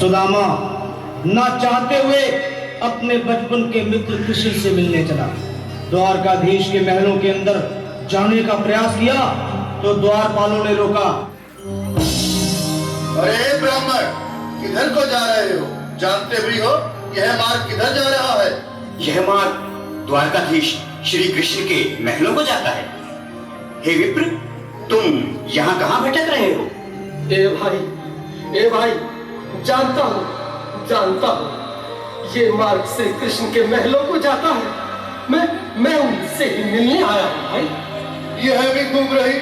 सुदामा ना चाहते हुए अपने बचपन के मित्र कृष्ण से मिलने चला। द्वारकाधीश के महलों के अंदर जाने का प्रयास किया तो द्वारपालों ने रोका। अरे ब्राह्मण, किधर को जा रहे हो? जानते भी हो यह मार्ग किधर जा रहा है? यह मार्ग द्वारकाधीश श्री कृष्ण के महलों को जाता है। हे विप्र, तुम यहाँ कहाँ भटक रहे हो? ए भाई, जानता हूँ, ये मार्ग श्री कृष्ण के महलों को जाता है। मैं उनसे ही मिलने आया हूँ भाई। यह भी खूब रही।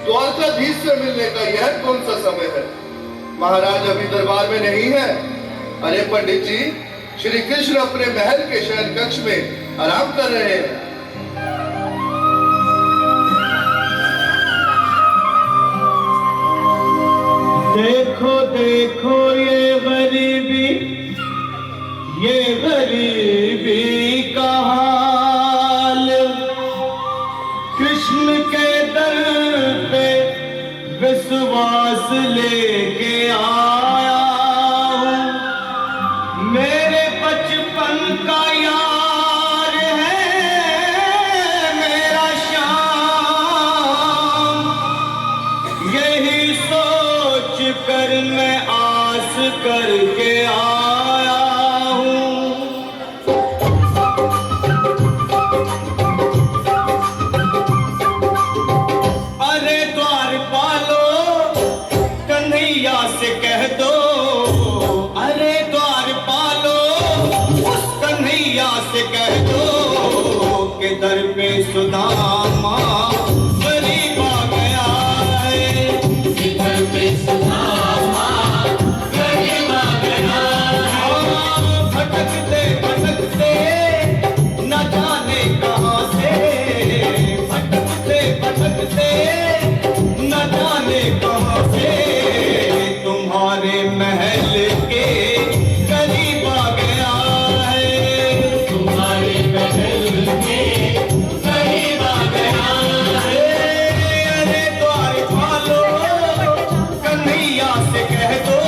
द्वारकाधीश से मिलने का यह कौन सा समय है? महाराज अभी दरबार में नहीं है। अरे पंडित जी, श्री कृष्ण अपने महल के शयन कक्ष में आराम कर रहे हैं। देखो देखो ये गरीबी का हाल, कृष्ण के दर पे विश्वास लेके आया हूँ। मेरे बचपन का यार है मेरा श्याम, यही सोच कर मैं आस करके आया हूँ। अरे द्वारपालो, कन्हैया से कह दो। अरे द्वारपालो, उस कन्हैया से कह दो कि दर पे सुदामा गरीब आ गया है। दर पे सुदामा गरीब आ गया है। भटकते भटकते न जाने कहाँ से, भटकते भटकते न जाने कहाँ से तुम्हारे महल के करीब आ गया है। तुम्हारे महल के करीब आ गया है। अरे द्वारपालो, कन्हैया से कह दो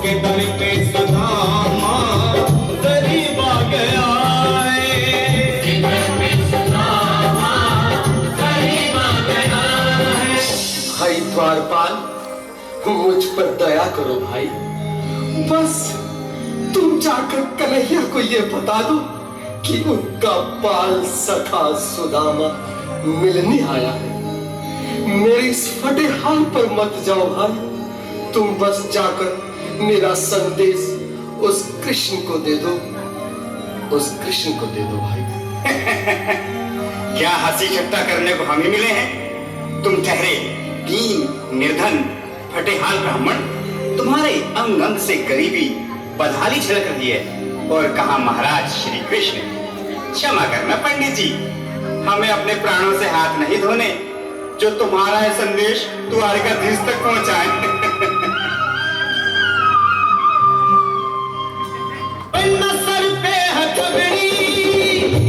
कि दर पे सुदामा करीब आ गया है। दर पे सुदामा करीब आ गया है। भाई द्वारपाल, मुझ पर दया करो भाई। बस तुम जाकर कन्हैया को ये बता दो कि उनका बाल सखा सुदामा मिलने आया है। मेरे इस फटे हाल पर मत जाओ भाई। तुम बस जाकर मेरा संदेश उस कृष्ण को दे दो, भाई। क्या हंसी ठट्टा करने को हम ही मिले हैं? तुम ठहरे दीन निर्धन फटेहाल ब्राह्मण, तुम्हारे अंग अंग से गरीबी बदहाली झलक रही है। और कहा महाराज श्री कृष्ण? क्षमा करना पंडित जी, हमें अपने प्राणों से हाथ नहीं धोने जो तुम्हारा है संदेश द्वारकाधीश तक पहुंचाए। न सर पे है पगड़ी,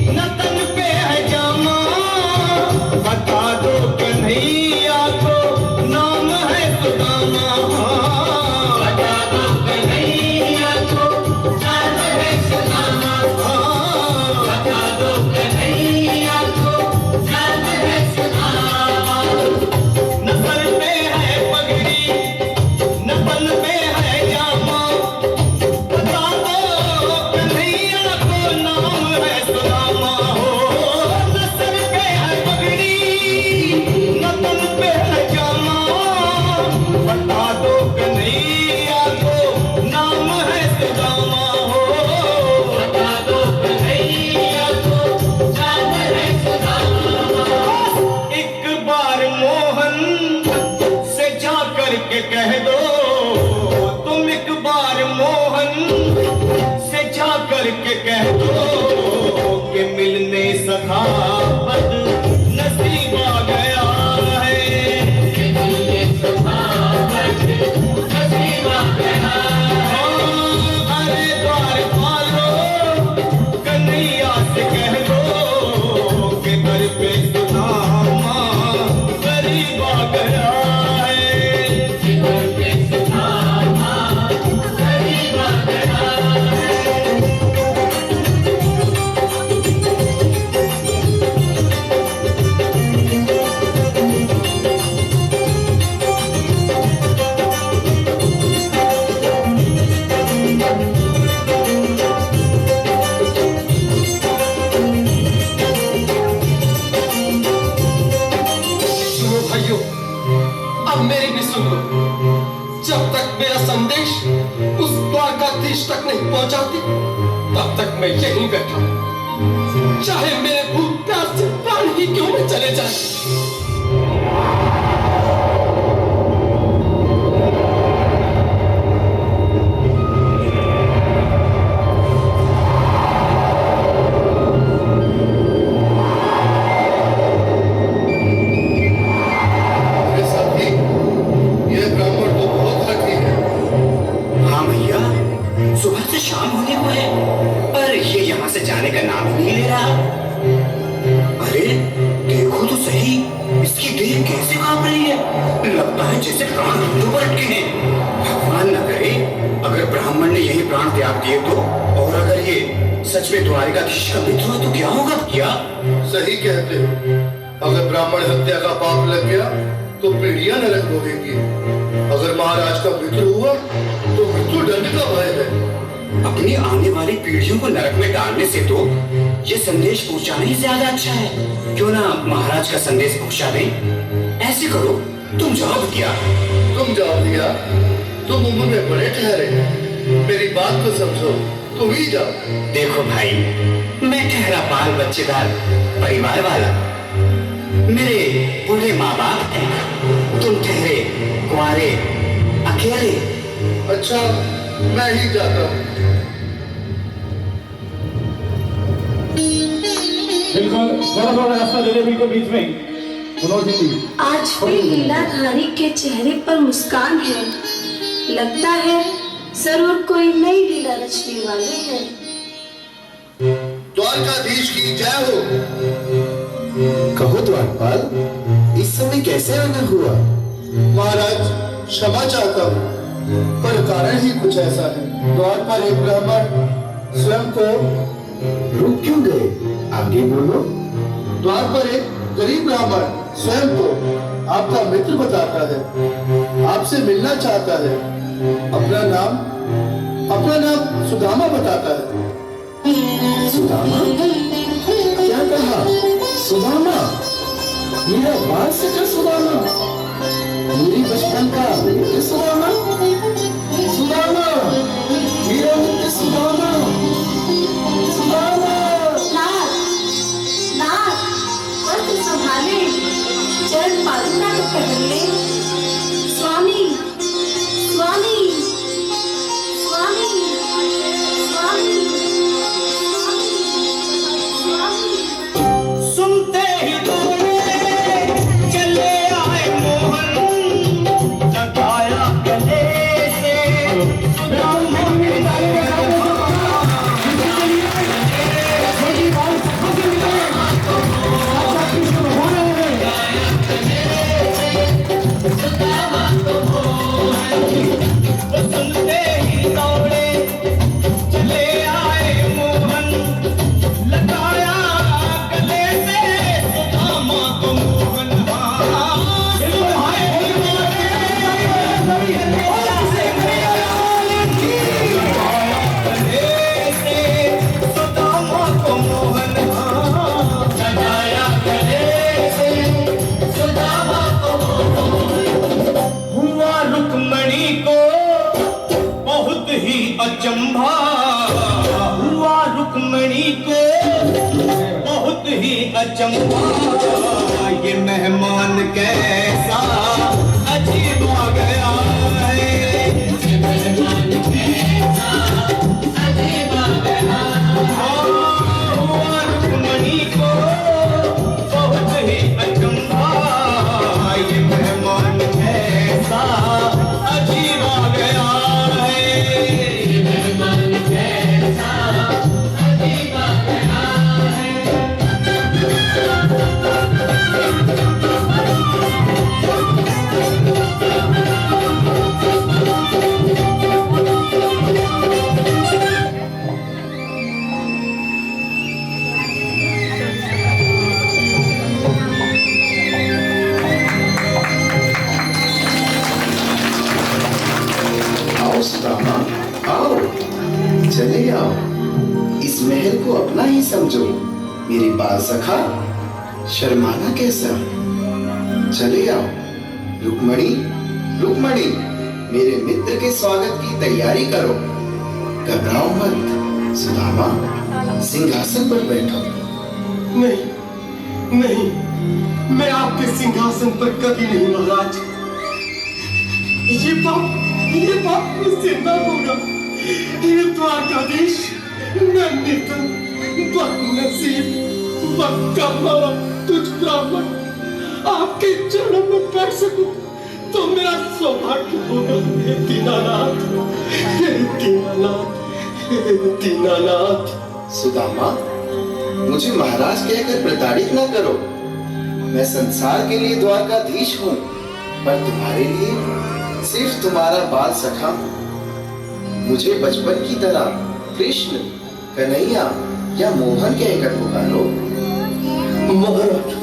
न तन पे है जामा, बता दो कन्हैया को नाम है सुदामा। बता दो कन्हैया को नाम है सुदामा। बता दो कन्हैया को नाम है सुदामा। न सर पे है पगड़ी, न उस द्वारकाधीश तक नहीं पहुंचाती, तब तक मैं यहीं बैठा हूं, चाहे मेरे भूख प्यास से प्राण ही क्यों न चले जाए। अरे साथी, ये ब्राह्मण तो बहुत हठी है। हाँ भैया, सुबह से शाम होने को है पर ये यहाँ से जाने का नाम ही नहीं ले रहा। अरे देखो तो सही, इसकी देह कैसे कांप रही है, लगता है जैसे प्राण घुटनों पर अटके हैं। भगवान न करे अगर ब्राह्मण ने यही प्राण त्याग दिए तो, और अगर ये सच में द्वारिकाधीश का मित्र हो तो क्या होगा भैया? सही कहते हो, अगर ब्राह्मण हत्या का पाप लग गया तो पीढ़ियां नरक भोगेंगी। अगर महाराज का मित्र हुआ तो मृत्यु दंड का भय है। अपनी आने वाली पीढ़ियों को नरक में डालने से तो ये संदेश पहुंचाना ही ज्यादा अच्छा है। क्यों ना महाराज का संदेश पहुंचा दें? ऐसे करो, तुम जाओ भैया। तुम जाओ भैया, तुम उम्र में बड़े ठहरे, मेरी बात को समझो, तुम ही जाओ। देखो भाई, मैं ठहरा बाल बच्चेदार परिवार वाला, मेरे बूढ़े माँ बाप हैं, तुम ठहरे कुंवारे अकेले। अच्छा, मैं ही जाता हूँ। बिल्कुल थोड़ा थोड़ा रास्ता दे दे, बिल्कुल बीच में। मनोज जी, आज भी लीलाधारी के चेहरे पर मुस्कान है, लगता है जरूर कोई नई लीला रचने वाले हैं। द्वारकाधीश की जय हो। कहो द्वारपाल, इस समय कैसे आना हुआ? महाराज, क्षमा चाहता हूँ, पर कारण ही कुछ ऐसा है। द्वार पर एक ब्राह्मण स्वयं को रुक क्यों गए? आगे बोलो। द्वार पर एक गरीब ब्राह्मण स्वयं को आपका मित्र बताता है, आपसे मिलना चाहता है। अपना नाम सुदामा बताता है। सुदामा? क्या कहा? सुदामा? मेरा बाल सखा सुदामा? मेरी बचपन का मित्र सुदामा? सुदामा, मेरा मित्र सुदामा, सुदामा। नाथ, नाथ, वर्त संभाले, चरण पादुका तो पहन ले। स्वामी, स्वामी, स्वामी, स्वामी, स्वामी। सुनते ही दौड़े चले आए मोहन, लगाया गले से सुदामा के सुनते ही दौड़े चले आए मोहन, लगाया गले से सुदामा को मोहन। सुदामा को मोहन, लगाया गले से सुदामा को मोहन। हुआ रुक्मणी को बहुत ही अचंभा, हुआ रुक्मणी को बहुत ही अचंभा, ये मेहमान कैसा अजीब आ गया है, ये मेहमान कैसा अजीब आ गया है। हुआ रुक्मणी को बहुत ही अचंभा, ये मेहमान कैसा अजीब आ गया है, ये मेहमान कैसा अजीब आ गया है। आओ सुदामा, आओ, चले आओ। इस महल को अपना ही समझो, मेरी बाल सखा। शर्माना कैसा? चले आओ। रुक्मणी, रुक्मणी, मेरे मित्र के स्वागत की तैयारी करो। घबराओ मत सुदामा, सिंहासन पर बैठो। नहीं नहीं, मैं आपके सिंहासन पर कभी नहीं महाराज। ये बात मुझसे न होगा। ये द्वारकाधीश, मैं निर्धन, बदनसीब, बदकर्मा, तुझ ब्राह्मण आपके चरणों में बैठ सकूं तो मेरा सौभाग्य होगा। हे दीनानाथ, हे दीनानाथ, हे दीनानाथ। सुदामा, मुझे महाराज कहकर प्रताड़ित न करो। मैं संसार के लिए द्वारकाधीश हूँ, पर तुम्हारे लिए सिर्फ तुम्हारा बाल सखा हूँ। मुझे बचपन की तरह कृष्ण, कन्हैया या मोहन कहकर पुकारो। महाराज,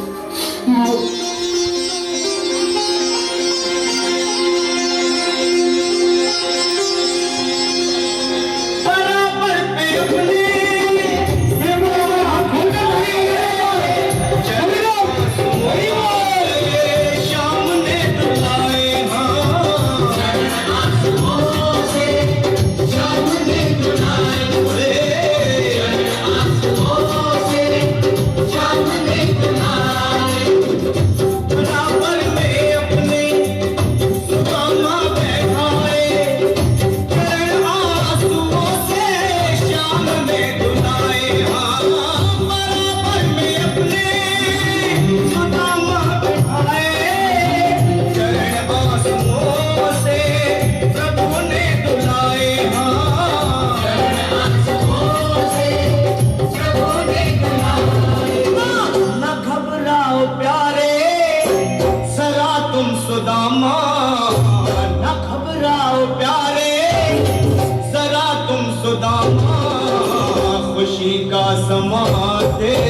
खुशी का समा दे